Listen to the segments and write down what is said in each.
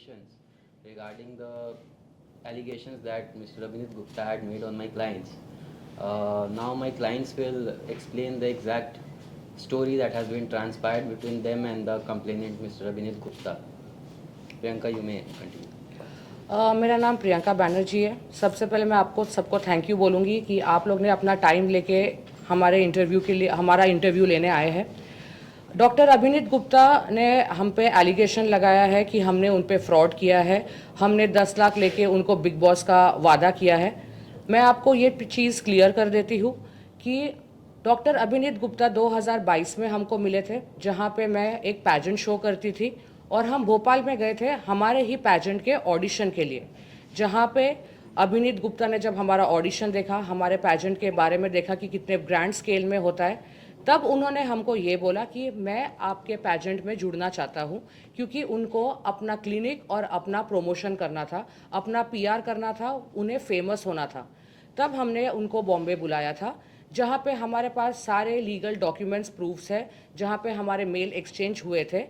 questions regarding the allegations that Mr. Abhinit Gupta had made on my clients. Now my clients will explain the exact story that has been transpired between them and the complainant Mr. Abhinit Gupta. Priyanka, you may continue. मेरा नाम प्रियंका बैनर्जी है। सबसे पहले मैं आपको सबको thank you बोलूँगी कि आप लोग ने अपना टाइम लेके हमारे इंटरव्यू के लिए हमारा इंटरव्यू लेने आए हैं। डॉक्टर अभिनीत गुप्ता ने हम पे एलिगेशन लगाया है कि हमने उन पे फ्रॉड किया है, हमने 10 लाख लेके उनको बिग बॉस का वादा किया है। मैं आपको ये चीज़ क्लियर कर देती हूँ कि डॉक्टर अभिनीत गुप्ता 2022 में हमको मिले थे, जहाँ पे मैं एक पैजेंट शो करती थी और हम भोपाल में गए थे हमारे ही पैजेंट के ऑडिशन के लिए, जहाँ पे अभिनीत गुप्ता ने जब हमारा ऑडिशन देखा, हमारे पैजेंट के बारे में देखा कि कितने ग्रैंड स्केल में होता है, तब उन्होंने हमको ये बोला कि मैं आपके पैजेंट में जुड़ना चाहता हूँ, क्योंकि उनको अपना क्लिनिक और अपना प्रमोशन करना था, अपना पीआर करना था, उन्हें फेमस होना था। तब हमने उनको बॉम्बे बुलाया था, जहाँ पे हमारे पास सारे लीगल डॉक्यूमेंट्स प्रूफ्स है, जहाँ पे हमारे मेल एक्सचेंज हुए थे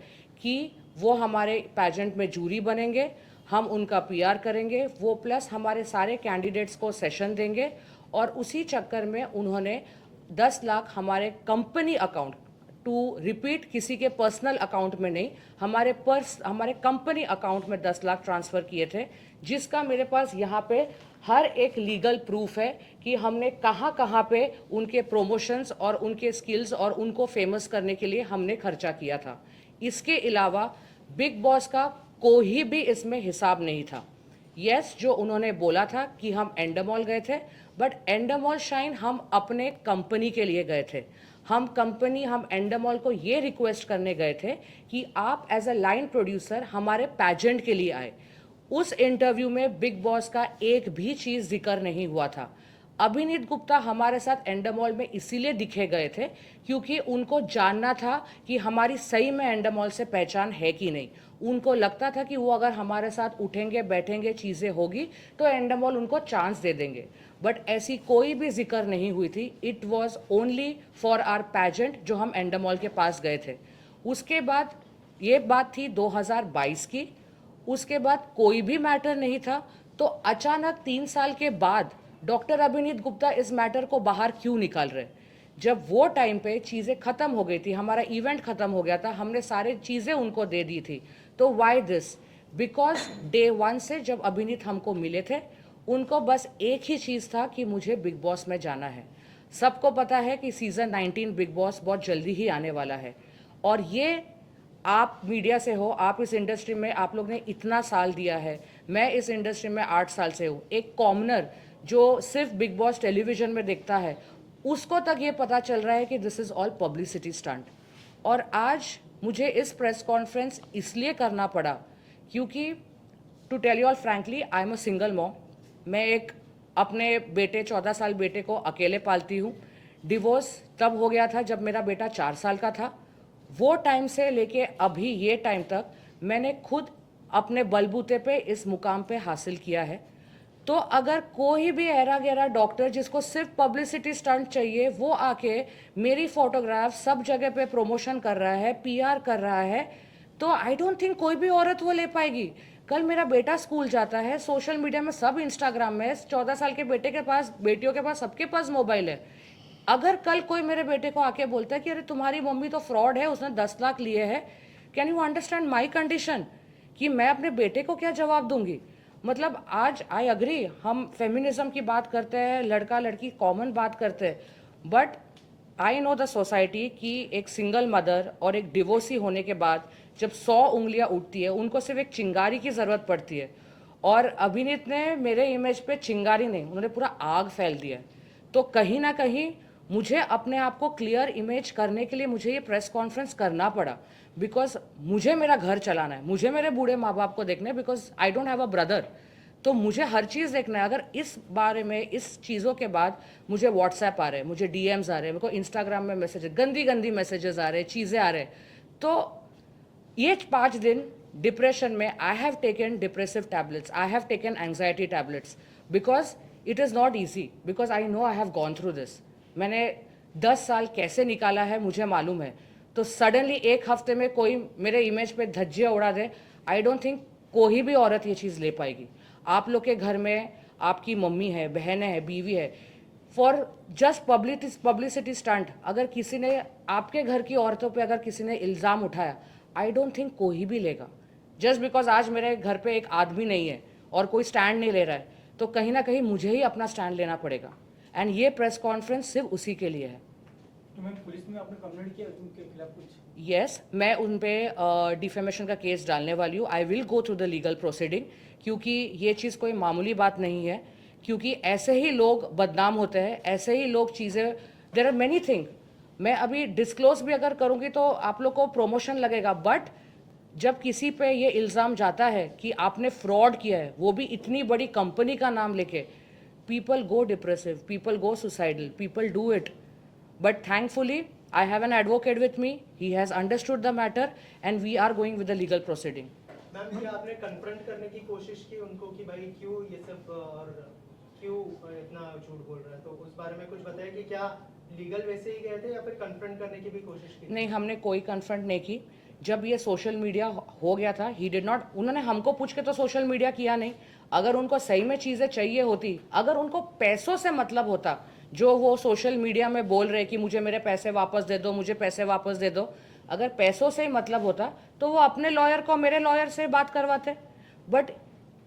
कि वो हमारे पैजेंट में जूरी बनेंगे, हम उनका पीआर करेंगे, वो प्लस हमारे सारे कैंडिडेट्स को सेशन देंगे। और उसी चक्कर में उन्होंने 10 लाख हमारे कंपनी अकाउंट, टू रिपीट किसी के पर्सनल अकाउंट में नहीं, हमारे कंपनी अकाउंट में 10 लाख ट्रांसफ़र किए थे, जिसका मेरे पास यहाँ पे हर एक लीगल प्रूफ है कि हमने कहाँ कहाँ पे उनके प्रोमोशंस और उनके स्किल्स और उनको फेमस करने के लिए हमने खर्चा किया था। इसके अलावा बिग बॉस का कोई भी इसमें हिसाब नहीं था। यस, जो उन्होंने बोला था कि हम एंडमॉल गए थे, बट एंडमॉल शाइन हम अपने कंपनी के लिए गए थे। हम एंडमॉल को ये रिक्वेस्ट करने गए थे कि आप एज अ लाइन प्रोड्यूसर हमारे पैजेंट के लिए आए। उस इंटरव्यू में बिग बॉस का एक भी चीज़ जिक्र नहीं हुआ था। अभिनीत गुप्ता हमारे साथ एंडमॉल में इसीलिए दिखे गए थे क्योंकि उनको जानना था कि हमारी सही में एंडमॉल से पहचान है कि नहीं। उनको लगता था कि वो अगर हमारे साथ उठेंगे बैठेंगे चीज़ें होगी तो एंडमॉल उनको चांस दे देंगे, बट ऐसी कोई भी जिक्र नहीं हुई थी। It was only for our pageant जो हम एंडमॉल के पास गए थे। उसके बाद ये बात थी 2022 की। उसके बाद कोई भी मैटर नहीं था, तो अचानक 3 साल के बाद डॉक्टर अभिनीत गुप्ता इस मैटर को बाहर क्यों निकाल रहे? जब वो टाइम पे चीज़ें ख़त्म हो गई थी, हमारा इवेंट ख़त्म हो गया था, हमने सारी चीज़ें उनको दे दी थी, तो वाई दिस? बिकॉज डे 1 से जब अभिनीत हमको मिले थे, उनको बस एक ही चीज़ था कि मुझे बिग बॉस में जाना है। सबको पता है कि सीज़न 19 बिग बॉस बहुत जल्दी ही आने वाला है, और ये आप मीडिया से हो, आप इस इंडस्ट्री में आप लोग ने इतना साल दिया है, मैं इस इंडस्ट्री में 8 साल से हूँ। एक कॉमनर जो सिर्फ बिग बॉस टेलीविज़न में देखता है, उसको तक ये पता चल रहा है कि this is all publicity stunt. और आज मुझे इस प्रेस कॉन्फ्रेंस इसलिए करना पड़ा क्योंकि to tell you all frankly, I am a single mom. मैं एक अपने बेटे 14 साल बेटे को अकेले पालती हूँ। डिवोर्स तब हो गया था जब मेरा बेटा 4 साल का था। वो टाइम से लेके अभी ये टाइम तक मैंने खुद अपने बलबूते पे इस मुकाम पे हासिल किया है। तो अगर कोई भी ऐरा गैरा डॉक्टर जिसको सिर्फ पब्लिसिटी स्टंट चाहिए, वो आके मेरी फोटोग्राफ सब जगह पे प्रमोशन कर रहा है, पीआर कर रहा है, तो आई डोंट थिंक कोई भी औरत वो ले पाएगी। कल मेरा बेटा स्कूल जाता है, सोशल मीडिया में सब इंस्टाग्राम में, 14 साल के बेटे के पास, बेटियों के पास, सबके पास मोबाइल है। अगर कल कोई मेरे बेटे को आके बोलता है कि अरे तुम्हारी मम्मी तो फ्रॉड है, उसने 10 लाख लिए हैं, can you understand my condition? कि मैं अपने बेटे को क्या जवाब दूंगी? मतलब आज आई अग्री, हम फेमिनिज्म की बात करते हैं, लड़का लड़की कॉमन बात करते हैं, but I know the society कि एक सिंगल मदर और एक डिवोर्सी होने के बाद जब 100 उंगलियां उठती है, उनको सिर्फ एक चिंगारी की ज़रूरत पड़ती है। और अभिनीत ने मेरे इमेज पे चिंगारी नहीं, उन्होंने पूरा आग फैल दिया है। तो कहीं ना कहीं मुझे अपने आप को क्लियर इमेज करने के लिए मुझे ये प्रेस कॉन्फ्रेंस करना पड़ा, बिकॉज मुझे मेरा घर चलाना है, मुझे मेरे बूढ़े माँ बाप को देखना है, because I don't have a brother. तो मुझे हर चीज़ देखना है। अगर इस बारे में, इस चीज़ों के बाद मुझे व्हाट्सएप आ रहे हैं, मुझे डीएम्स आ रहे हैं, मेरे को इंस्टाग्राम में मैसेजेस, गंदी गंदी मैसेजेस आ रहे हैं, चीज़ें आ रहे हैं, तो ये 5 दिन डिप्रेशन में I have taken depressive tablets, I have taken anxiety tablets, because it is not easy, because I know I have gone through this. मैंने 10 साल कैसे निकाला है मुझे मालूम है। तो सडनली एक हफ्ते में कोई मेरे इमेज पे धज्जियाँ उड़ा दे, आई डोंट थिंक कोई भी औरत ये चीज़ ले पाएगी। आप लोग के घर में आपकी मम्मी है, बहन है, बीवी है, फॉर जस्ट पब्लिसिटी स्टंट अगर किसी ने आपके घर की औरतों पे अगर किसी ने इल्ज़ाम उठाया, आई डोंट थिंक कोई भी लेगा। जस्ट बिकॉज आज मेरे घर पे एक आदमी नहीं है और कोई स्टैंड नहीं ले रहा है, तो कहीं ना कहीं मुझे ही अपना स्टैंड लेना पड़ेगा। एंड ये प्रेस कॉन्फ्रेंस सिर्फ उसी के लिए है। तो मैम पुलिस में आपने कंप्लेंट किया उनके खिलाफ कुछ? यस, मैं उन पे डिफेमेशन का केस डालने वाली हूँ। I will go through the legal proceeding, क्योंकि ये चीज़ कोई मामूली बात नहीं है, क्योंकि ऐसे ही लोग बदनाम होते हैं, ऐसे ही लोग चीज़ें, देर आर मैनी थिंग। मैं अभी डिस्क्लोज भी अगर करूँगी तो आप लोग को प्रमोशन लगेगा, बट जब किसी पे ये इल्ज़ाम जाता है कि आपने फ्रॉड किया है, वो भी इतनी बड़ी कंपनी का नाम लेके, people go depressive, people go suicidal, people do it. But thankfully, I have an advocate with me. He has understood the matter, and we are going with the legal proceeding. Ma'am क्या आपने confront करने की कोशिश की उनको कि भाई क्यों ये सब और क्यों इतना झूठ बोल रहा है, तो उस बारे में कुछ बताइए कि क्या लीगल वैसे ही गए थे या फिर कन्फ्रंट करने की भी कोशिश की? नहीं, हमने कोई कन्फ्रंट नहीं की। जब ये सोशल मीडिया हो गया था, ही डिड नॉट, उन्होंने हमको पूछ के तो सोशल मीडिया किया नहीं। अगर उनको सही में चीज़ें चाहिए होती, अगर उनको पैसों से मतलब होता, जो वो सोशल मीडिया में बोल रहे कि मुझे मेरे पैसे वापस दे दो, मुझे पैसे वापस दे दो, अगर पैसों से ही मतलब होता तो वो अपने लॉयर को मेरे लॉयर से बात करवाते। बट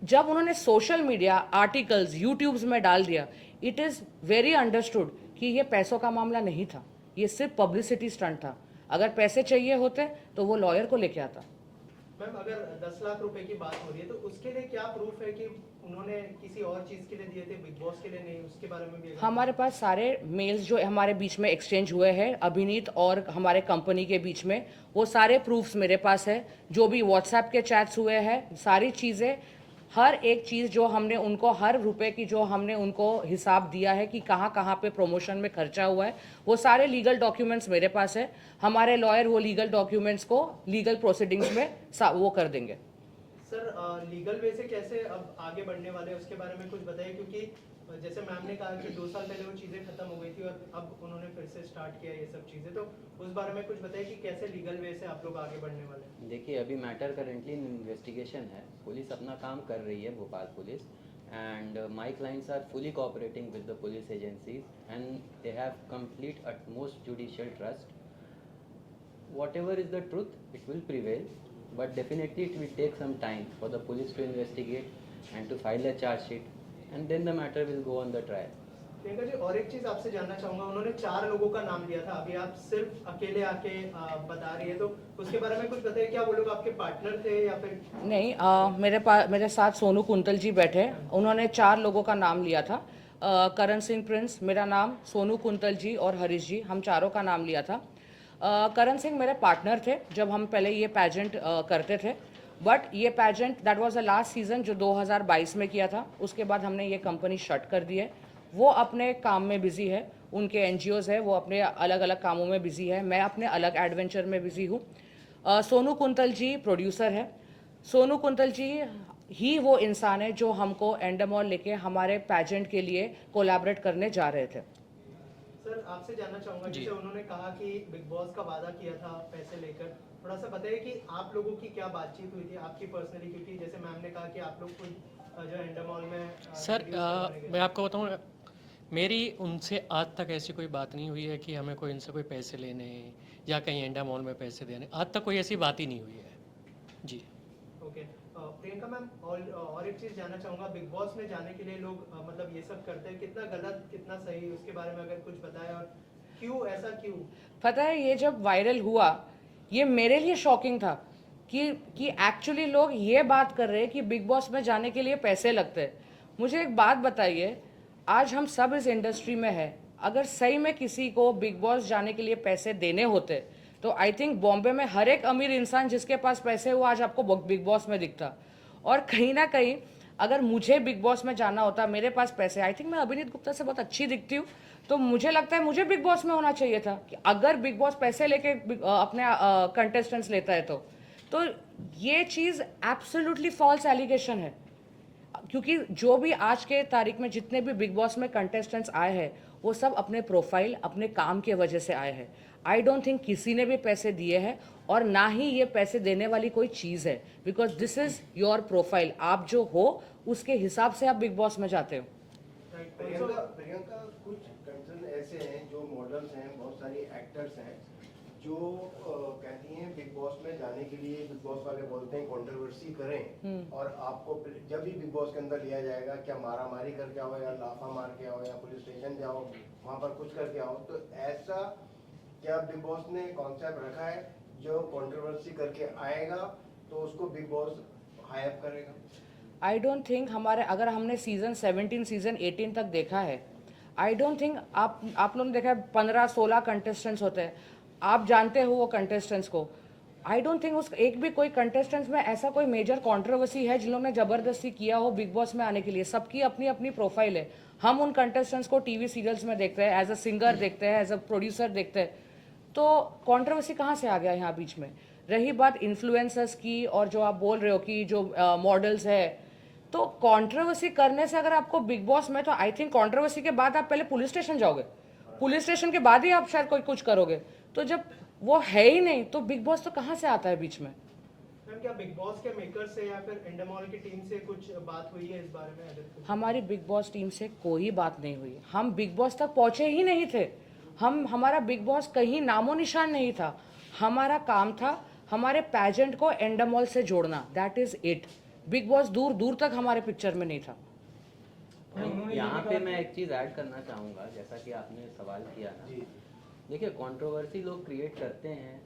जब उन्होंने सोशल मीडिया आर्टिकल्स यूट्यूब्स में डाल दिया, इट इज़ वेरी अंडरस्टूड कि ये पैसों का मामला नहीं था, ये सिर्फ पब्लिसिटी स्टंट था। अगर पैसे चाहिए होते तो वो लॉयर को लेके आता। मैम अगर 10 लाख रुपए की बात हो रही है तो उसके लिए क्या प्रूफ है कि उन्होंने किसी और चीज के लिए दिए थे, बिग बॉस के लिए नहीं, उसके बारे में भी अगर- हमारे पास सारे मेल्स जो हमारे बीच में एक्सचेंज हुए हैं अभिनीत और हमारे कंपनी के बीच में, वो सारे प्रूफ्स मेरे पास है। जो भी व्हाट्सएप के चैट्स हुए हैं, सारी चीज़ें, हर एक चीज़ जो हमने उनको, हर रुपए की जो हमने उनको हिसाब दिया है कि कहाँ कहाँ पे प्रमोशन में खर्चा हुआ है, वो सारे लीगल डॉक्यूमेंट्स मेरे पास है। हमारे लॉयर वो लीगल डॉक्यूमेंट्स को लीगल प्रोसीडिंग्स में वो कर देंगे। सर लीगल वे से कैसे अब आगे बढ़ने वाले हैं उसके बारे में कुछ बताइए, क्योंकि जैसे मैम ने कहा कि 2 साल पहले वो चीज़ें खत्म हो गई थी और अब उन्होंने फिर से स्टार्ट किया ये सब चीज़ें, तो उस बारे में कुछ बताइए कि कैसे लीगल वे से आप लोग आगे बढ़ने वाले हैं? देखिए, अभी मैटर करेंटली इन्वेस्टिगेशन है, पुलिस अपना काम कर रही है, Bhopal police, and my clients are fully cooperating with the police agencies and they have complete utmost judicial trust. Whatever is the truth, it will prevail, but definitely it will take some time for the police to investigate and to file a charge sheet, and then the matter will go on the trial. Priyanka ji, और एक चीज आपसे जानना चाहूंगा, उन्होंने 4 लोगों का नाम लिया था, अभी आप सिर्फ अकेले आके बता रही है, तो उसके बारे में कुछ बताइए, क्या वो लोग आपके पार्टनर थे या फिर? नहीं, मेरे साथ सोनू कुंतल जी बैठे, उन्होंने 4 लोगों का नाम लिया था। करण सिंह प्रिंस, मेरा नाम, सोनू कुंतल जी और हरीश जी, हम चारों का नाम लिया था। करण सिंह मेरे पार्टनर थे जब हम पहले ये पैजेंट करते थे, बट ये pageant that was the last season जो 2022 में किया था, उसके बाद हमने ये कंपनी शट कर दी है। वो अपने काम में बिजी है, उनके एनजीओज है, वो अपने अलग अलग कामों में बिजी है, मैं अपने अलग एडवेंचर में बिजी हूँ। सोनू कुंतल जी प्रोड्यूसर है। सोनू कुंतल जी ही वो इंसान है जो हमको एंडेमॉल लेके हमारे पैजेंट के लिए कोलैबोरेट करने जा रहे थे। सर आपसे जानना चाहूंगा, जैसे उन्होंने कहा कि बिग बॉस का वादा किया था पैसे लेकर, थोड़ा सा बताइए कि आप लोगों की क्या बातचीत हुई थी आपकी पर्सनली, क्योंकि जैसे मैम ने कहा कि आप लोग कोई जो एंडेमॉल में सर videos करवाने गए मैं आपको बताऊं, मेरी उनसे आज तक ऐसी कोई बात नहीं हुई है कि हमें कोई इनसे कोई पैसे लेने हैं या कहीं एंडा मॉल में पैसे देने, आज तक कोई ऐसी बात ही नहीं हुई है जी। ओके। प्रियंका मैम, और एक चीज़ जानना चाहूँगा, बिग बॉस में जाने के लिए लोग मतलब ये सब करते हैं, कितना गलत कितना सही, उसके बारे में अगर कुछ बताएं, और क्यों ऐसा क्यों? पता है, ये जब वायरल हुआ, ये मेरे लिए शॉकिंग था कि एक्चुअली लोग ये बात कर रहे हैं कि बिग बॉस में जाने के लिए पैसे लगते हैं। मुझे एक बात बताइए, आज हम सब इस इंडस्ट्री में हैं, अगर सही में किसी को बिग बॉस जाने के लिए पैसे देने होते तो आई थिंक बॉम्बे में हर एक अमीर इंसान जिसके पास पैसे हो आज आपको बिग बॉस में दिखता। और कहीं ना कहीं अगर मुझे बिग बॉस में जाना होता, मेरे पास पैसे, आई थिंक मैं अभिनीत गुप्ता से बहुत अच्छी दिखती हूँ, तो मुझे लगता है मुझे बिग बॉस में होना चाहिए था। कि अगर बिग बॉस पैसे लेके अपने कंटेस्टेंट्स लेता है तो ये चीज़ एब्सोल्युटली फॉल्स एलिगेशन है। क्योंकि जो भी आज के तारीख में जितने भी बिग बॉस में कंटेस्टेंट्स आए हैं, वो सब अपने प्रोफाइल अपने काम के वजह से आए हैं। आई डोंट थिंक किसी ने भी पैसे दिए हैं और ना ही ये पैसे देने वाली कोई चीज़ है, because this is your profile. आप जो हो उसके हिसाब से आप बिग बॉस में जाते हो। राइट प्रियंका कुछ कंसर्न ऐसे हैं जो मॉडल्स हैं, बहुत सारी एक्टर्स हैं जो कहती हैं बिग बॉस में जाने के लिए बिग बॉस वाले बोलते हैं कंट्रोवर्सी करें और आपको जब भी बिग बॉस के अंदर लिया जाएगा क्या मारा मारी करके आओ या लाफा मार के आओ या पुलिस स्टेशन जाओ वहाँ पर कुछ करके आओ। तो ऐसा क्या बिग बॉस ने कॉन्सेप्ट रखा है जो कंट्रोवर्सी करके आएगा तो उसको बिग बॉस हायर करेगा? आई डोंट थिंक हमारे, अगर हमने सीज़न 17 सीज़न 18 तक देखा है, आई डोंट थिंक आप लोगों ने देखा है 15-16 कंटेस्टेंट्स होते हैं, आप जानते हो वो कंटेस्टेंट्स को। आई डोंट थिंक उस एक भी कोई कंटेस्टेंट्स में ऐसा कोई मेजर कंट्रोवर्सी है जिन लोगों ने ज़बरदस्ती किया हो बिग बॉस में आने के लिए। सबकी अपनी अपनी प्रोफाइल है। हम उन कंटेस्टेंट्स को टीवी सीरियल्स में देखते हैं, एज अ सिंगर देखते हैं, एज अ प्रोड्यूसर देखते हैं, तो कंट्रोवर्सी कहाँ से आ गया यहाँ बीच में। रही बात इन्फ्लुएंसर्स की और जो आप बोल रहे हो कि जो मॉडल्स है, तो कंट्रोवर्सी करने से अगर आपको बिग बॉस में, तो आई थिंक कंट्रोवर्सी के बाद आप पहले पुलिस स्टेशन जाओगे, पुलिस स्टेशन के बाद ही आप शायद कोई कुछ करोगे। तो जब वो है ही नहीं तो बिग बॉस तो कहाँ से आता है बीच में। मैम क्या बिग बॉस के मेकर से या फिर एंडेमॉल की टीम से कुछ बात हुई है इस बारे में? अगर कुछ हमारी बिग बॉस टीम से कोई बात नहीं हुई। हम बिग बॉस तक पहुंचे ही नहीं थे। हमारा बिग बॉस कहीं नामो निशान नहीं था। हमारा काम था हमारे पैजेंट को एंडेमॉल से जोड़ना, that is it. Big boss दूर दूर तक हमारे पिक्चर में नहीं था। यहाँ पे मैं एक चीज़ ऐड करना चाहूँगा, जैसा कि आपने सवाल किया ना, देखिए कंट्रोवर्सी लोग क्रिएट करते हैं,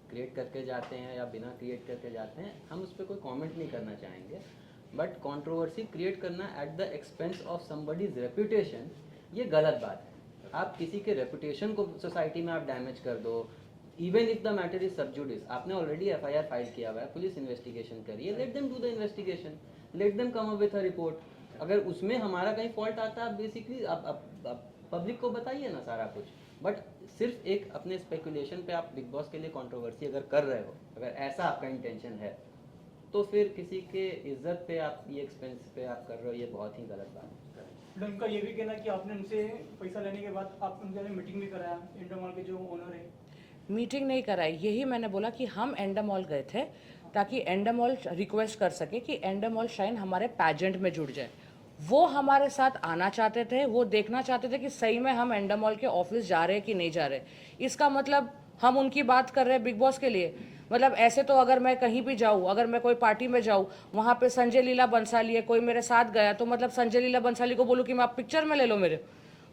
क्रिएट करके जाते हैं या बिना क्रिएट करके जाते हैं, हम उस पर कोई कमेंट नहीं करना चाहेंगे। बट कंट्रोवर्सी क्रिएट करना at the expense of somebody's reputation, ये गलत बात है। आप किसी के रेपुटेशन को सोसाइटी में आप डैमेज कर दो, even if the matter is सब जुडिस, आपने ऑलरेडी एफआईआर फाइल किया हुआ है, पुलिस इन्वेस्टिगेशन करिए, let them do the investigation, let them come up with a report. अगर उसमें हमारा कहीं फॉल्ट आता है, बेसिकली आप पब्लिक को बताइए ना सारा कुछ। बट सिर्फ एक अपने स्पेकुलेशन पे आप बिग बॉस के लिए कंट्रोवर्सी अगर कर रहे हो, अगर ऐसा आपका इंटेंशन है, तो फिर किसी के इज्जत पे आप ये एक्सपेंस पे आप कर रहे हो, ये बहुत ही गलत बात है। उनका ये भी कहना है कि आपने उनसे पैसा लेने के बाद आप उनके साथ मीटिंग भी कराया, इंडोमॉल के जो ओनर है। मीटिंग नहीं कराई, यही मैंने बोला कि हम एंडेमॉल गए थे ताकि एंडेमॉल रिक्वेस्ट कर सके कि एंडेमॉल शाइन हमारे पैजेंट में जुड़ जाए। वो हमारे साथ आना चाहते थे, वो देखना चाहते थे कि सही में हम एंडेमॉल के ऑफिस जा रहे हैं कि नहीं जा रहे। इसका मतलब हम उनकी बात कर रहे हैं बिग बॉस के लिए। मतलब ऐसे तो अगर मैं कहीं भी जाऊँ, अगर मैं कोई पार्टी में जाऊँ, वहाँ पे संजय लीला बंसाली है, कोई मेरे साथ गया, तो मतलब संजय लीला बंसाली को बोलूँ कि मैं आप पिक्चर में ले लो मेरे।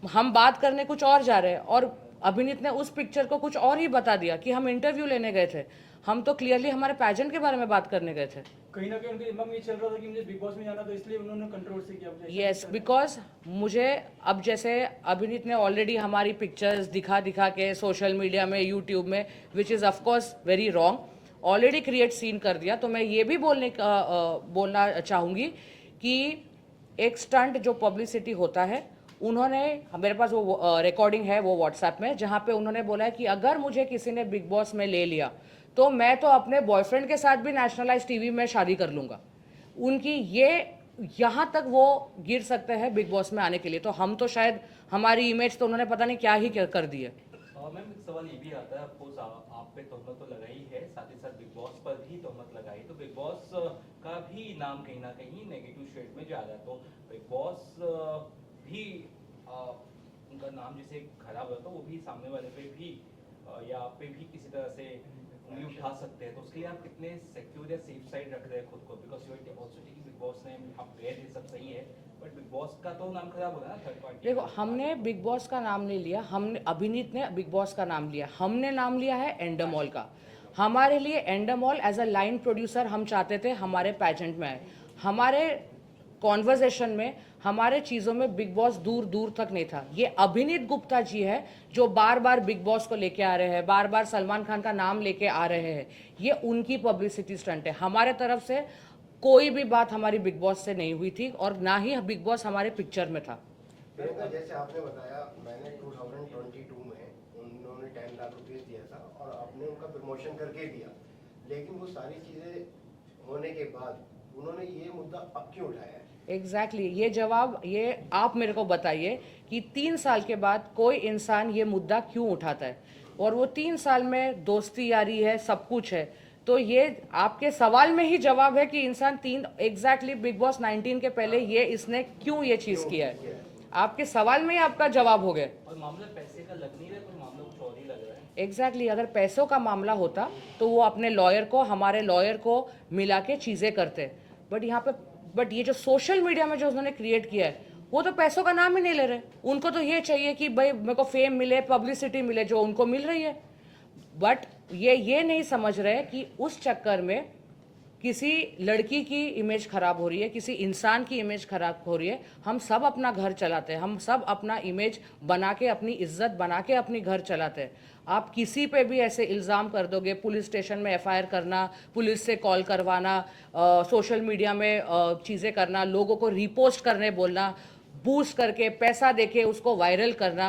हम बात करने कुछ और जा रहे हैं और अभिनीत ने उस पिक्चर को कुछ और ही बता दिया कि हम इंटरव्यू लेने गए थे। हम तो क्लियरली हमारे पैजेंट के बारे में बात करने गए थे। कहीं ना कहीं उनके दिमाग में ये चल रहा था कि मुझे बिग बॉस में जाना, तो इसलिए उन्होंने कंट्रोवर्सी किया। यस, बिकॉज मुझे अब जैसे अभिनीत ने ऑलरेडी हमारी पिक्चर्स दिखा दिखा के सोशल मीडिया में, यूट्यूब में, which is of course very wrong, already create scene कर दिया। तो मैं ये भी बोलना चाहूँगी कि एक स्टंट जो पब्लिसिटी होता है, उन्होंने, मेरे पास वो रिकॉर्डिंग है वो व्हाट्सएप में, जहाँ पे उन्होंने बोला है कि अगर मुझे किसी ने बिग बॉस में ले लिया तो मैं तो अपने बॉयफ्रेंड के साथ भी नेशनलाइज टीवी में शादी कर लूँगा। उनकी ये, यहाँ तक वो गिर सकते हैं बिग बॉस में आने के लिए। तो हम तो शायद, हमारी इमेज तो उन्होंने पता नहीं क्या ही कर दी है। मैम एक सवाल ये भी आता है, अफकोर्स आप पे तोहमत तो लगाई है, साथ ही साथ बिग बॉस पर भी तोहमत लगाई, तो बिग बॉस का भी नाम कहीं ना कहीं नेगेटिव शेड में जा रहा है। तो बिग बॉस भी उनका नाम जैसे खराब होता है, तो वो भी सामने वाले पे भी या आप पे भी किसी तरह से उंगली उठा सकते हैं। तो उसके लिए आप कितने सिक्योर या सेफ साइड रख रहे हैं खुद को? Because you are also taking Bigg Boss name, आप गए थे, सब सही है, बट बिग बॉस का तो नाम खराब हो रहा है ना, थर्ड पार्टी। देखो, हमने बिग बॉस का नाम नहीं लिया, हमने, अभिनीत ने बिग बॉस का नाम लिया, हमने नाम लिया है एंडेमॉल का। हमारे लिए एंडेमॉल एज अ लाइन प्रोड्यूसर हम चाहते थे हमारे पैजेंट में आए। हमारे कॉन्वर्जेशन में, हमारे चीज़ों में बिग बॉस दूर दूर तक नहीं था। ये अभिनीत गुप्ता जी है जो बार बार बिग बॉस को लेके आ रहे हैं, बार बार सलमान खान का नाम लेके आ रहे हैं। ये उनकी पब्लिसिटी स्टंट है। हमारे तरफ से कोई भी बात हमारी बिग बॉस से नहीं हुई थी और ना ही बिग बॉस हमारे पिक्चर में था। जैसे आपने बताया, मैंने 2022 में उन्होंने 10 लाख रुपये दिया था और आपने उनका प्रमोशन करके दिया, लेकिन वो सारी चीज़ें होने के बाद उन्होंने ये मुद्दा अब क्यों उठाया है? एग्जैक्टली ये जवाब, ये आप मेरे को बताइए कि 3 साल के बाद कोई इंसान ये मुद्दा क्यों उठाता है, और वो 3 साल में दोस्ती यारी है, सब कुछ है। तो ये आपके सवाल में ही जवाब है कि इंसान 3 एग्जैक्टली बिग बॉस 19 के पहले ये इसने क्यों ये चीज़ किया है, आपके सवाल में ही आपका जवाब हो गया। और मामला पैसे का लग नहीं रहा है, कोई मामला कुछ और ही लग रहा है। एग्जैक्टली अगर पैसों का मामला होता तो वो अपने लॉयर को, हमारे लॉयर को मिला के चीज़ें करते। बट यहाँ पे ये जो सोशल मीडिया में जो उन्होंने क्रिएट किया है, वो तो पैसों का नाम ही नहीं ले रहे। उनको तो ये चाहिए कि भाई मेरे को फेम मिले, पब्लिसिटी मिले, जो उनको मिल रही है। बट ये नहीं समझ रहे कि उस चक्कर में किसी लड़की की इमेज खराब हो रही है, किसी इंसान की इमेज खराब हो रही है। हम सब अपना घर चलाते हैं, हम सब अपना इमेज बना के, अपनी इज्जत बना के अपनी घर चलाते हैं। आप किसी पे भी ऐसे इल्ज़ाम कर दोगे, पुलिस स्टेशन में एफआईआर करना, पुलिस से कॉल करवाना, सोशल मीडिया में चीज़ें करना, लोगों को रीपोस्ट करने बोलना, बूस्ट करके पैसा देके उसको वायरल करना,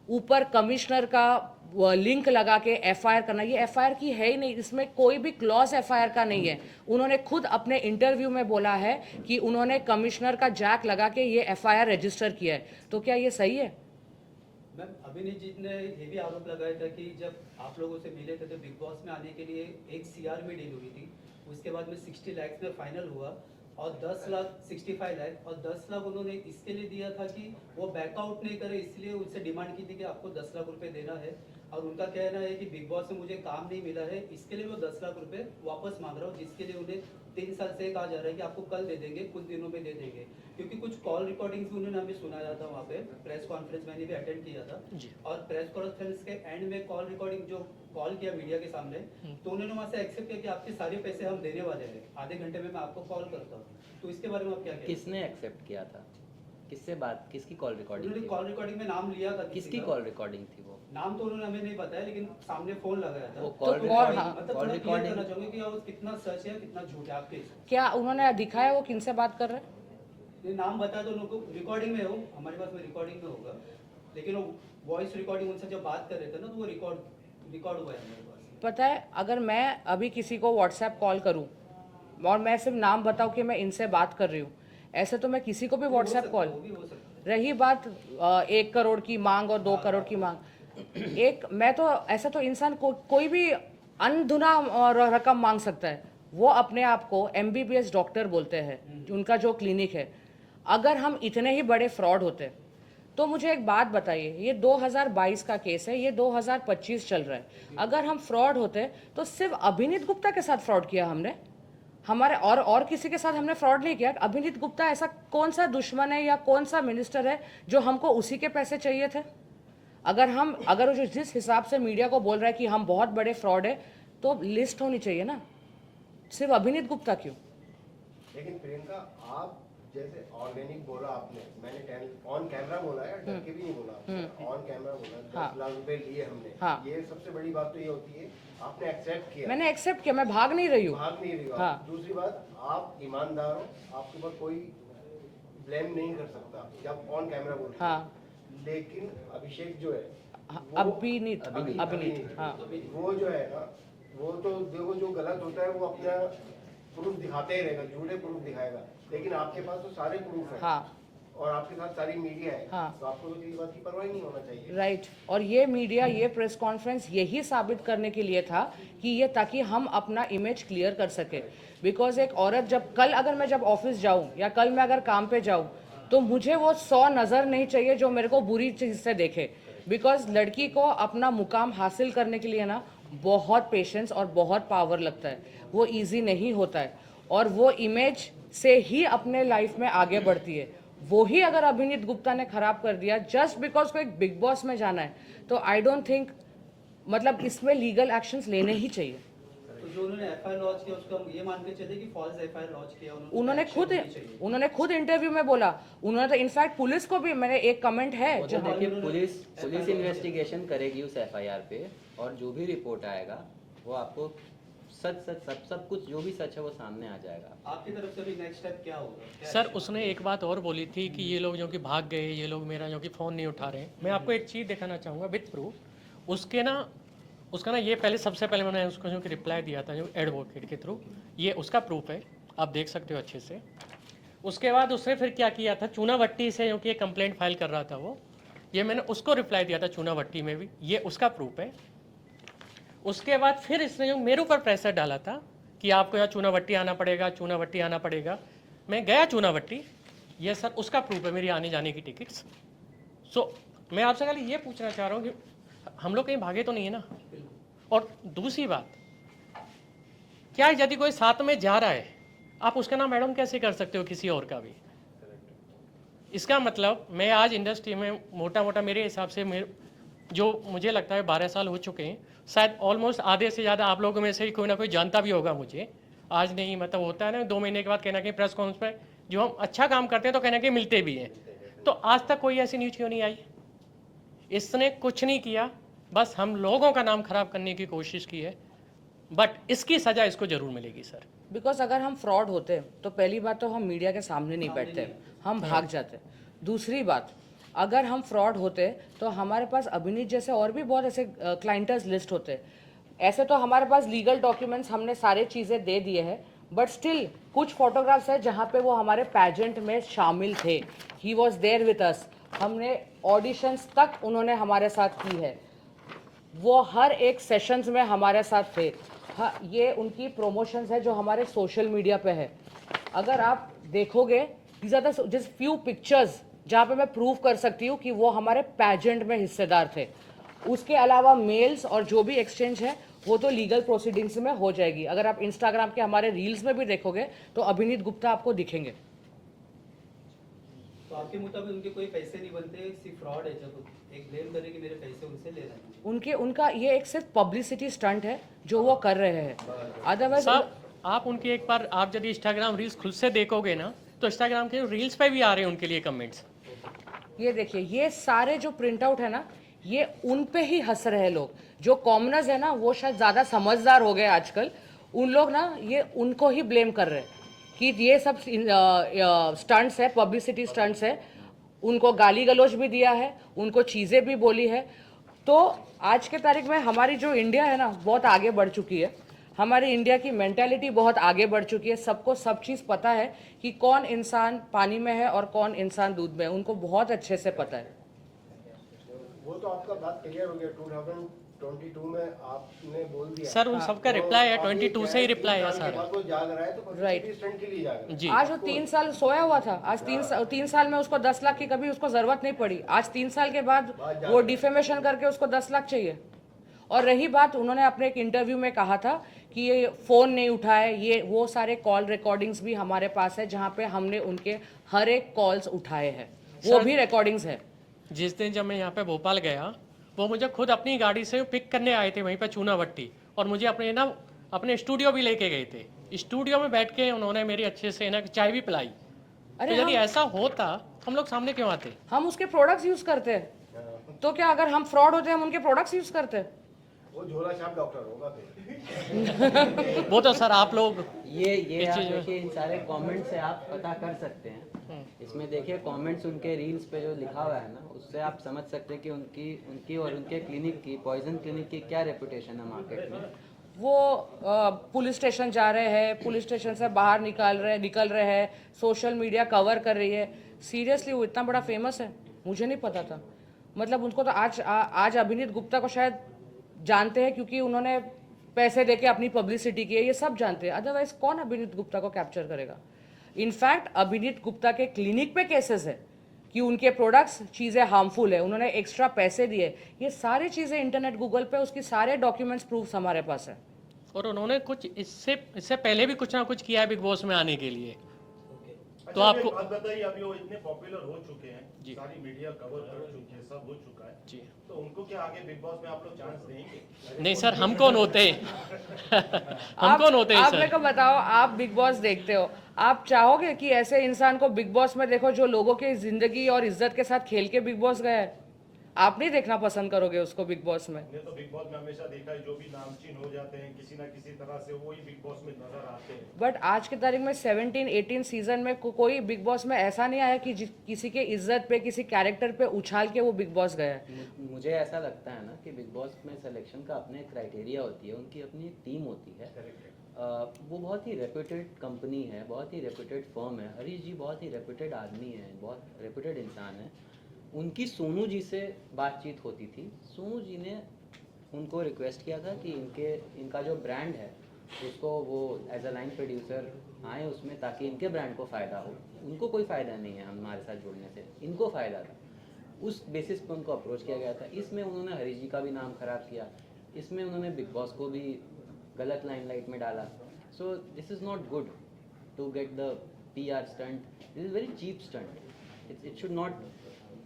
ऊपर कमिश्नर का लिंक लगा के एफआईआर करना। ये एफआईआर की है ही नहीं, इसमें कोई भी क्लॉज एफआईआर का नहीं है। उन्होंने खुद अपने इंटरव्यू में बोला है कि उन्होंने कमिश्नर का जैक लगा के ये एफआईआर रजिस्टर किया है। तो क्या ये सही है? मैम, अभिनीत जी ने ये भी आरोप लगाया था कि जब आप लोगों से मिले थे तो बिग बॉस में आने के लिए एक सीआर में डील हुई थी, उसके बाद में 60 लाख में फाइनल हुआ और 10 लाख 65 लाख और 10 लाख उन्होंने इसके लिए दिया था कि वो बैकआउट नहीं करे, इसलिए उनसे डिमांड की थी कि आपको 10 लाख रुपए देना है। और उनका कहना है कि बिग बॉस में मुझे काम नहीं मिला है, इसके लिए वो 10 लाख रुपए वापस मांग रहा हूँ, जिसके लिए उन्हें 3 साल से कहा जा रहा है कि आपको कल दे देंगे, कुछ दिनों में दे देंगे। क्योंकि कुछ कॉल रिकॉर्डिंग्स भी उन्होंने हमें सुनाया था वहाँ पे, प्रेस कॉन्फ्रेंस मैंने भी अटेंड किया था। और प्रेस कॉन्फ्रेंस के एंड में कॉल रिकॉर्डिंग जो कॉल किया मीडिया के सामने, तो उन्होंने वहाँ से एक्सेप्ट किया कि आपके सारे पैसे हम देने वाले हैं, आधे घंटे में मैं आपको कॉल करता हूँ। तो इसके बारे में आप क्या कहेंगे? किसने एक्सेप्ट किया था? किससे बात, किसकी कॉल रिकॉर्डिंग उन्होंने थी? कॉल रिकॉर्डिंग में नाम लिया था किसकी का। कॉल रिकॉर्डिंग थी वो? नाम तो उन्होंने हमें नहीं बताया, लेकिन सामने फोन लगाया था। वो तो call recording- मतलब call थोड़ा clear recording- करना चाहूंगा कि वो कितना सच है कितना झूठ है आपके हिसाब से। क्या उन्होंने दिखाया वो किनसे बात कर रहे हैं? ये नाम बता दो उनको, रिकॉर्डिंग में हो, हमारे पास में रिकॉर्डिंग में होगा, लेकिन वो वॉइस रिकॉर्डिंग उनसे जब बात कर रहे थे ना, तो वो रिकॉर्ड हुआ है हमारे पास। पता है, अगर मैं अभी किसी को व्हाट्सएप कॉल करूं और मैं सिर्फ नाम बताऊं कि मैं इनसे बात कर रही हूं, ऐसे तो मैं किसी को भी व्हाट्सएप कॉल। वो भी हो सकता है। रही बात 1 करोड़ की मांग और 2 करोड़ की मांग, मैं तो ऐसा तो इंसान कोई भी अनधुना रकम मांग सकता है। वो अपने आप को MBBS डॉक्टर बोलते हैं, उनका जो क्लिनिक है। अगर हम इतने ही बड़े फ्रॉड होते तो मुझे एक बात बताइए, ये 2022 का केस है, ये 2025 चल रहा है। अगर हम फ्रॉड होते तो सिर्फ अभिनीत गुप्ता के साथ फ्रॉड किया हमने, हमारे और किसी के साथ हमने फ्रॉड नहीं किया। अभिनीत गुप्ता ऐसा कौन सा दुश्मन है या कौन सा मिनिस्टर है जो हमको उसी के पैसे चाहिए थे? अगर वो जिस हिसाब से मीडिया को बोल रहा है कि हम बहुत बड़े फ्रॉड है, तो लिस्ट होनी चाहिए ना, सिर्फ अभिनीत गुप्ता क्यों? लेकिन प्रियंका, आप जैसे ऑर्गेनिक बोला आपने, मैंने ऑन कैमरा बोला है, डर के भी नहीं बोला, ऑन कैमरा बोला 10 लाख रुपए लिए हमने। हाँ। ये सबसे बड़ी बात तो ये होती है आपने एक्सेप्ट किया, मैंने एक्सेप्ट किया, मैं भाग नहीं रही हूँ। भाग नहीं रही हो। हाँ। दूसरी बात, आप ईमानदार हो, आपके ऊपर कोई ब्लेम नहीं कर सकता जब ऑन कैमरा बोलते हैं। हाँ, लेकिन अभिषेक जो है हाँ, वो- अभिनीत, हाँ। वो जो है ना, वो तो देखो जो गलत होता है वो अपना प्रूफ दिखाते ही रहेगा, झूठे प्रूफ दिखाएगा, लेकिन आपके पास तो सारे प्रूफ हैं। हाँ। और आपके साथ सारी मीडिया है। हाँ। तो आपको तो किसी बात की परवाह ही नहीं होना चाहिए। राइट। और ये मीडिया, ये प्रेस कॉन्फ्रेंस यही साबित करने के लिए था कि ये, ताकि हम अपना इमेज क्लियर कर सके। बिकॉज एक औरत अगर मैं जब ऑफिस जाऊँ या कल मैं अगर काम पे जाऊँ, तो मुझे वो 100 नज़र नहीं चाहिए जो मेरे को बुरी चीज़ से देखे। बिकॉज लड़की को अपना मुकाम हासिल करने के लिए ना बहुत पेशेंस और बहुत पावर लगता है, वो ईजी नहीं होता है। और वो इमेज से ही अपने लाइफ में आगे बढ़ती है। वो ही अगर अभिनीत गुप्ता ने खराब कर दिया जस्ट बिकॉज को एक बिग बॉस में जाना है, तो आई डोंट थिंक, मतलब इसमें लीगल एक्शंस लेने ही चाहिए। तो जो उन्होंने एफआईआर लॉन्च किया उसको हम ये मान के चले कि फॉल्स एफआईआर लॉन्च किया उन्होंने खुद इंटरव्यू में बोला। उन्होंने तो इनफैक्ट पुलिस को भी, मैंने एक कमेंट है वो जो तो देखिए, पुलिस इन्वेस्टिगेशन करेगी उस एफआईआर पे, और जो भी रिपोर्ट आएगा वो आपको सच सब कुछ जो भी सच है वो सामने आ जाएगा। आपकी तरफ से भी नेक्स्ट स्टेप क्या होगा? क्या सर उसने एक बात और बोली थी कि ये लोग जो कि भाग गए, ये लोग मेरा जो कि फ़ोन नहीं उठा रहे हैं। मैं आपको एक चीज़ दिखाना चाहूँगा विथ प्रूफ। उसका ना ये पहले, सबसे पहले मैंने उसको जो कि रिप्लाई दिया था जो एडवोकेट के थ्रू, ये उसका प्रूफ है, आप देख सकते हो अच्छे से। उसके बाद उसने फिर क्या किया था, चूना भट्टी से जो कि कंप्लेंट फाइल कर रहा था वो, ये मैंने उसको रिप्लाई दिया था चूनाभट्टी में भी, ये उसका प्रूफ है। उसके बाद फिर इसने जो मेरे ऊपर प्रेशर डाला था कि आपको यहाँ चूनाभट्टी आना पड़ेगा, चूनाभट्टी आना पड़ेगा। मैं गया चूनाभट्टी, ये सर उसका प्रूफ है मेरी आने जाने की टिकट्स। सो मैं आपसे खाली ये पूछना चाह रहा हूँ कि हम लोग कहीं भागे तो नहीं है ना। और दूसरी बात, क्या यदि कोई साथ में जा रहा है, आप उसका नाम मैडम कैसे कर सकते हो किसी और का भी? इसका मतलब मैं आज इंडस्ट्री में मोटा मोटा मेरे हिसाब से जो मुझे लगता है 12 साल हो चुके हैं, शायद ऑलमोस्ट आधे से ज़्यादा आप लोगों में से ही कोई ना कोई जानता भी होगा मुझे। आज नहीं, मतलब होता है ना 2 महीने के बाद कहीं ना कहीं प्रेस कॉन्फ्रेंस पे जो हम अच्छा काम करते हैं तो कहीं ना कहीं मिलते भी हैं। तो आज तक कोई ऐसी न्यूज़ क्यों नहीं आई? इसने कुछ नहीं किया, बस हम लोगों का नाम खराब करने की कोशिश की है, बट इसकी सज़ा इसको ज़रूर मिलेगी सर। बिकॉज अगर हम फ्रॉड होते तो पहली बात तो हम मीडिया के सामने नहीं बैठते, हम भाग जाते। दूसरी बात, अगर हम फ्रॉड होते तो हमारे पास अभिनीत जैसे और भी बहुत ऐसे क्लाइंटर्स लिस्ट होते। ऐसे तो हमारे पास लीगल डॉक्यूमेंट्स हमने सारे चीज़ें दे दिए हैं, बट स्टिल कुछ फोटोग्राफ्स है जहाँ पे वो हमारे पैजेंट में शामिल थे। He was there with us, हमने ऑडिशंस तक उन्होंने हमारे साथ की है, वो हर एक सेशंस में हमारे साथ थे। हाँ, ये उनकी प्रमोशंस है जो हमारे सोशल मीडिया पे है। अगर आप देखोगे, these are the just few pictures जहाँ पे मैं प्रूव कर सकती हूँ कि वो हमारे पैजेंट में हिस्सेदार थे। उसके अलावा मेल्स और जो भी एक्सचेंज है वो तो लीगल प्रोसीडिंग्स में हो जाएगी। अगर आप इंस्टाग्राम के हमारे रील्स में भी देखोगे तो अभिनीत गुप्ता आपको दिखेंगे। तो आपके मुताबिक उनके कोई पैसे नहीं बनते, सिर्फ फ्रॉड है? जब एक ब्लेम करे कि मेरे पैसे उनसे ले रहे हैं, उनका ये एक सिर्फ पब्लिसिटी स्टंट है जो वो कर रहे हैं। अदरवाइज साहब आप उनकी एक बार आप यदि इंस्टाग्राम रील्स खुद से देखोगे ना, तो इंस्टाग्राम के रील्स पे भी आ रहे हैं उनके लिए कमेंट्स। ये देखिए, ये सारे जो प्रिंट आउट है ना, ये उन पे ही हंस रहे हैं लोग। जो कॉमनर्स है ना, वो शायद ज़्यादा समझदार हो गए आजकल। उन लोग ना ये उनको ही ब्लेम कर रहे हैं कि ये सब स्टंट्स है, पब्लिसिटी स्टंट्स है। उनको गाली गलौज भी दिया है, उनको चीज़ें भी बोली है। तो आज के तारीख में हमारी जो इंडिया है ना, बहुत आगे बढ़ चुकी है। हमारी इंडिया की मेंटालिटी बहुत आगे बढ़ चुकी है। सबको सब चीज़ पता है कि कौन इंसान पानी में है और कौन इंसान दूध में है, उनको बहुत अच्छे से पता है। वो तो आपका बात क्लियर हो गया। 2022 में आपने बोल दिया सर उन सबका रिप्लाई है, 22 से ही रिप्लाई है सर। वो जाग रहा है तो Right. publicity stunt के लिए जाग रहा है। जी आज वो 3 साल सोया हुआ था। आज 3 साल में उसको 10 लाख की कभी उसको ज़रूरत नहीं पड़ी। आज 3 साल के बाद वो डिफेमेशन करके उसको 10 लाख चाहिए। और रही बात, उन्होंने अपने एक इंटरव्यू में कहा था कि ये फ़ोन नहीं उठाए, ये वो सारे कॉल रिकॉर्डिंग्स भी हमारे पास है जहाँ पे हमने उनके हर एक कॉल्स उठाए हैं, वो सर- भी रिकॉर्डिंग्स है। जिस दिन जब मैं यहाँ पे भोपाल गया, वो मुझे खुद अपनी गाड़ी से पिक करने आए थे वहीं पे चूनाभट्टी, और मुझे अपने स्टूडियो भी लेके गए थे। स्टूडियो में बैठ के उन्होंने मेरी अच्छे से ना चाय भी पिलाई। अरे तो यदि हम ऐसा होता हम लोग सामने क्यों आते? हम उसके प्रोडक्ट्स यूज़ करते हैं, तो क्या अगर हम फ्रॉड होते हम उनके प्रोडक्ट्स यूज़ करते? वो झोला छाप डॉक्टर होगा फिर। वो तो सर आप लोग ये इस आप चीज़ में- देखिए, इन सारे कमेंट से आप पता कर सकते हैं। इसमें देखिए कमेंट्स उनके रील्स पे जो लिखा हुआ है ना, उससे आप समझ सकते हैं कि उनकी और उनके क्लिनिक की, पॉइजन क्लिनिक की क्या रेपुटेशन है मार्केट में। वो पुलिस स्टेशन जा रहे हैं, पुलिस स्टेशन से बाहर निकल रहे हैं, सोशल मीडिया कवर कर रही है। सीरियसली वो इतना बड़ा फेमस है, मुझे नहीं पता था। मतलब उनको तो आज अभिनीत गुप्ता को शायद जानते हैं क्योंकि उन्होंने पैसे देके अपनी पब्लिसिटी की है, ये सब जानते हैं। अदरवाइज कौन अभिनीत गुप्ता को कैप्चर करेगा? इनफैक्ट अभिनीत गुप्ता के क्लिनिक पे केसेस है कि उनके प्रोडक्ट्स चीज़ें हार्मफुल है, उन्होंने एक्स्ट्रा पैसे दिए। ये सारी चीज़ें इंटरनेट गूगल पे उसकी सारे डॉक्यूमेंट्स प्रूफ्स हमारे पास है। और उन्होंने कुछ इससे पहले भी कुछ ना कुछ किया है बिग बॉस में आने के लिए। तो अच्छा, आपको एक बात बताइए, अभी वो इतने पॉपुलर हो चुके हैं, जी। सारी मीडिया कवर कर चुकी है, सब हो चुका है, जी तो उनको क्या आगे बिग बॉस में आप लोग चांस देंगे? नहीं सर, हम कौन होते हम कौन होते हैं आप सर? मेरे को बताओ, आप बिग बॉस देखते हो, आप चाहोगे कि ऐसे इंसान को बिग बॉस में देखो जो लोगों की जिंदगी और इज्जत के साथ खेल के बिग बॉस गया है? आप नहीं देखना पसंद करोगे उसको बिग बॉस में। हमने तो बिग बॉस में हमेशा देखा है, जो भी नामचीन हो जाते हैं किसी ना किसी तरह से, वो ही बिग बॉस में नजर आते हैं। बट आज की तारीख में 17-18 सीजन में कोई बिग बॉस में ऐसा नहीं आया कि किसी के इज्जत पे, किसी कैरेक्टर पे उछाल के वो बिग बॉस गया है। मुझे ऐसा लगता है ना कि बिग बॉस में सिलेक्शन का अपने क्राइटेरिया होती है, उनकी अपनी एक टीम होती है। वो बहुत ही रेप्यूटेड कंपनी है, बहुत ही रेप्यूटेड फर्म है। हरीश जी बहुत ही रेप्यूटेड आदमी है, बहुत रेप्यूटेड इंसान है। उनकी सोनू जी से बातचीत होती थी। सोनू जी ने उनको रिक्वेस्ट किया था कि इनका जो ब्रांड है उसको वो एज अ लाइन प्रोड्यूसर आए उसमें, ताकि इनके ब्रांड को फ़ायदा हो। उनको कोई फ़ायदा नहीं है हमारे साथ जुड़ने से, इनको फ़ायदा था। उस बेसिस पर उनको अप्रोच किया गया था। इसमें उन्होंने हरीश जी का भी नाम ख़राब किया, इसमें उन्होंने बिग बॉस को भी गलत लाइमलाइट में डाला। So this is not good to get the PR stunt. This is very cheap stunt. It should not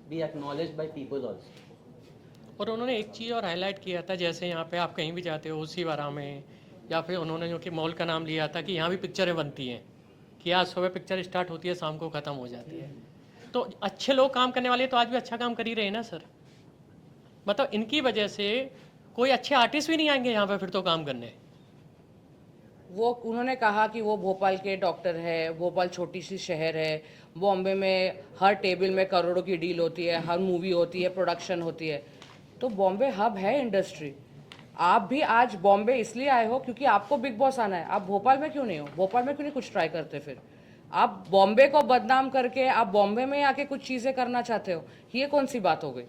be acknowledged by people also. और उन्होंने एक चीज़ और हाईलाइट किया था, जैसे यहाँ पे आप कहीं भी जाते हो उसी वारा में, या फिर उन्होंने जो कि मॉल का नाम लिया था कि यहाँ भी पिक्चरें बनती हैं, कि आज सुबह पिक्चर स्टार्ट होती है, शाम को ख़त्म हो जाती है। तो अच्छे लोग काम करने वाले तो आज भी अच्छा काम कर ही रहे हैं ना सर। मतलब इनकी वजह से कोई अच्छे आर्टिस्ट भी नहीं आएंगे यहाँ पे फिर तो काम करने। वो उन्होंने कहा कि वो भोपाल के डॉक्टर है, भोपाल छोटी सी शहर है, बॉम्बे में हर टेबल में करोड़ों की डील होती है, हर मूवी होती है, प्रोडक्शन होती है। तो बॉम्बे हब है इंडस्ट्री। आप भी आज बॉम्बे इसलिए आए हो क्योंकि आपको बिग बॉस आना है। आप भोपाल में क्यों नहीं हो? भोपाल में क्यों नहीं कुछ ट्राई करते? फिर आप बॉम्बे को बदनाम करके आप बॉम्बे में आके कुछ चीज़ें करना चाहते हो, ये कौन सी बात हो गई?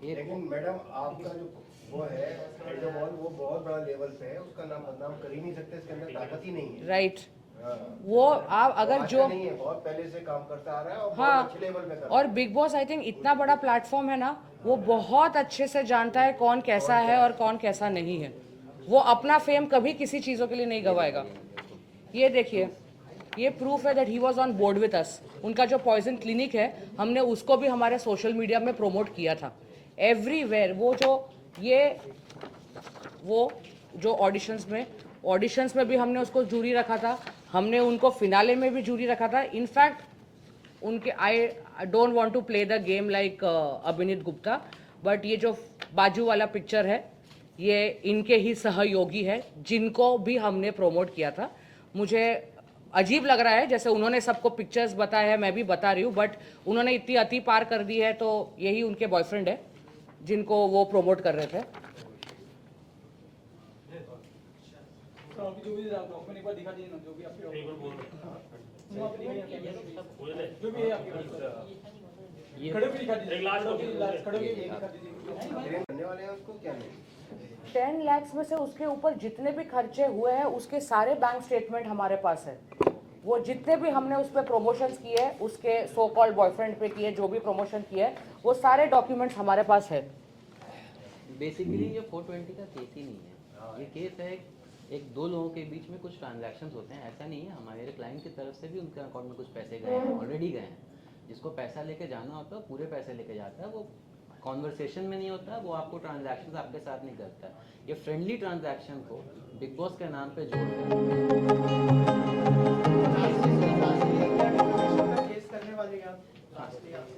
लेकिन मैडम आपका जो वो है एंडोमॉल, वो बहुत बड़ा लेवल पे है, उसका नाम बदनाम कर ही नहीं सकते, इसके अंदर ताकत ही नहीं है। राइट। हाँ। वो आप अगर आज जो का नहीं है, बहुत पहले से काम करता आ रहा है और हाँ, बहुत अच्छे लेवल पे कर रहा है। और बिग बॉस आई थिंक इतना बड़ा प्लेटफॉर्म है ना, वो बहुत अच्छे से जानता है कौन कैसा है और कौन कैसा नहीं है। वो अपना फेम कभी किसी चीज़ों के लिए नहीं गवाएगा। ये देखिए, ये प्रूफ है that he was on board with us. उनका जो पॉइजन क्लिनिक है, हमने उसको भी हमारे सोशल मीडिया में प्रमोट किया था एवरीवेयर। वो जो ऑडिशंस में भी हमने उसको जूरी रखा था, हमने उनको फिनाले में भी जूरी रखा था। इनफैक्ट उनके I don't want to play the game like Abhineet Gupta, but ये जो बाजू वाला पिक्चर है ये इनके ही सहयोगी है, जिनको भी हमने प्रमोट किया था। मुझे अजीब लग रहा है, जैसे उन्होंने सबको पिक्चर्स बताए हैं, मैं भी बता रही हूँ, बट उन्होंने इतनी अति पार कर दी है, तो यही उनके बॉयफ्रेंड है जिनको वो प्रमोट कर रहे थे। तो अभी जो भी डॉक्यूमेंट एक बार दिखा दीजिए ना, जो भी आपके जो भी है आपके खड़े भी दिखा दीजिए, खड़े भी दिखा दीजिए। करने वाले हैं उसको क्या नहीं। 10 लाख में से उसके ऊपर जितने भी खर्चे हुए हैं उसके सारे बैंक स्टेटमेंट हमारे पास है। वो जितने भी हमने उस पर प्रमोशंस किए, उसके सो कॉल्ड बॉयफ्रेंड पे किए, जो भी प्रमोशन किए, वो सारे डॉक्यूमेंट्स हमारे पास है। बेसिकली ये 420 का केस ही नहीं है। ये केस है एक दो लोगों के बीच में कुछ ट्रांजैक्शंस होते हैं। ऐसा नहीं है, हमारे क्लाइंट की तरफ से भी उनके अकाउंट में कुछ पैसे गए हैं, ऑलरेडी गए हैं। जिसको पैसा लेके जाना होता है पूरे पैसे लेके जाता है। वो कॉन्वर्सेशन में नहीं होता, वो आपको ट्रांजैक्शंस आपके साथ नहीं करता। ये फ्रेंडली ट्रांजैक्शन को बिग बॉस के नाम पे जोड़ केस करने वाले हैं आप?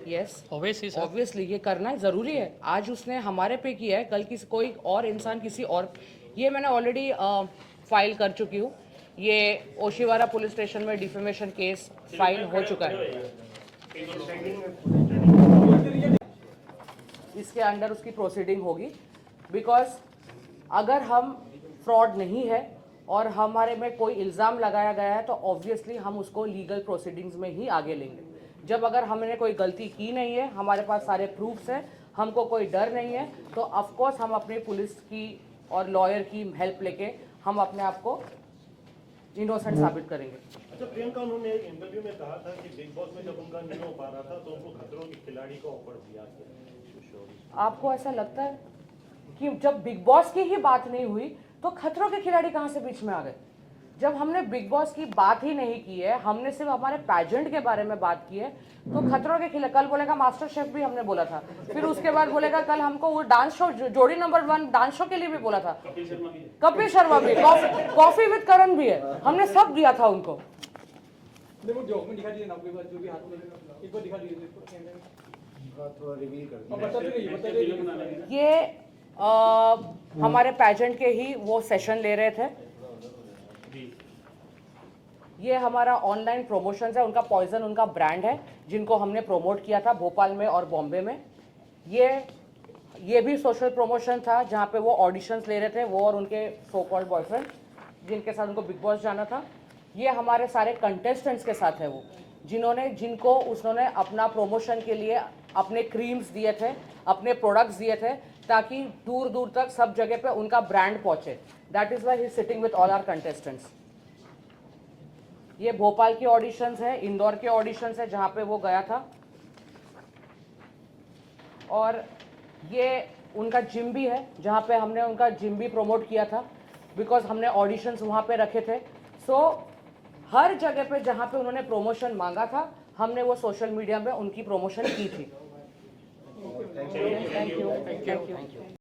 यस, Obviously, ऑब्वियसली ये करना ज़रूरी है। आज उसने हमारे पे किया है, कल किसी कोई और इंसान किसी और, ये मैंने ऑलरेडी फाइल कर चुकी हूँ। ये ओशिवारा पुलिस स्टेशन में डिफेमेशन केस फाइल हो चुका है। इसके अंडर उसकी प्रोसीडिंग होगी, बिकॉज अगर हम फ्रॉड नहीं है और हमारे में कोई इल्ज़ाम लगाया गया है तो ऑब्वियसली हम उसको लीगल प्रोसीडिंग्स में ही आगे लेंगे। जब अगर हमने कोई गलती की नहीं है, हमारे पास सारे प्रूफ्स हैं, हमको कोई डर नहीं है, तो ऑफकोर्स हम अपनी पुलिस की और लॉयर की हेल्प लेके हम अपने आप को इनोसेंट साबित करेंगे। अच्छा प्रियंका, उन्होंने एक इंटरव्यू में कहा था कि बिग बॉस में जब उनका नहीं हो पा रहा था तो उनको खतरों के खिलाड़ी का ऑफर दिया। आपको ऐसा लगता है कि जब बिग बॉस की ही बात नहीं हुई तो खतरों के खिलाड़ी कहाँ से बीच में आ गए? जब हमने बिग बॉस की बात ही नहीं की है, हमने सिर्फ हमारे पैजेंट के बारे में बात की है, तो खतरों के खिलाड़ी, कल बोलेगा मास्टर शेफ भी हमने बोला था, फिर उसके बाद बोलेगा कल हमको वो डांस शो, जोड़ी नंबर 1 डांस शो के लिए भी बोला था, कपिल शर्मा भी, कॉफी विद करण भी है, हमने सब दिया था उनको। देखो डॉक्यूमेंट दिखा दीजिए ना आपके पास, जो भी हाथ में एक बार दिखा दीजिए, थोड़ा रिवील कर दिया। बताते रहिए। ये हमारे पैजेंट के ही वो सेशन ले रहे थे। ये हमारा ऑनलाइन प्रमोशन है, उनका पॉइजन उनका ब्रांड है, जिनको हमने प्रमोट किया था भोपाल में और बॉम्बे में। ये भी सोशल प्रमोशन था जहाँ पे वो ऑडिशंस ले रहे थे, वो और उनके सो कॉल्ड बॉयफ्रेंड जिनके साथ उनको बिग बॉस जाना था। ये हमारे सारे कंटेस्टेंट्स के साथ है, वो जिनको उसने अपना प्रमोशन के लिए अपने क्रीम्स दिए थे, अपने प्रोडक्ट्स दिए थे, ताकि दूर दूर तक सब जगह पे उनका ब्रांड पहुंचे. That is why he is sitting with all our contestants. ये भोपाल के ऑडिशंस है, इंदौर के ऑडिशंस है जहाँ पे वो गया था, और ये उनका जिम भी है जहाँ पे हमने उनका जिम भी प्रमोट किया था, बिकॉज हमने ऑडिशंस वहाँ पे रखे थे. सो हर जगह पे जहाँ पे उन्होंने प्रमोशन मांगा था, हमने वो सोशल मीडिया पे उनकी प्रमोशन की थी. Thank you. Thank you.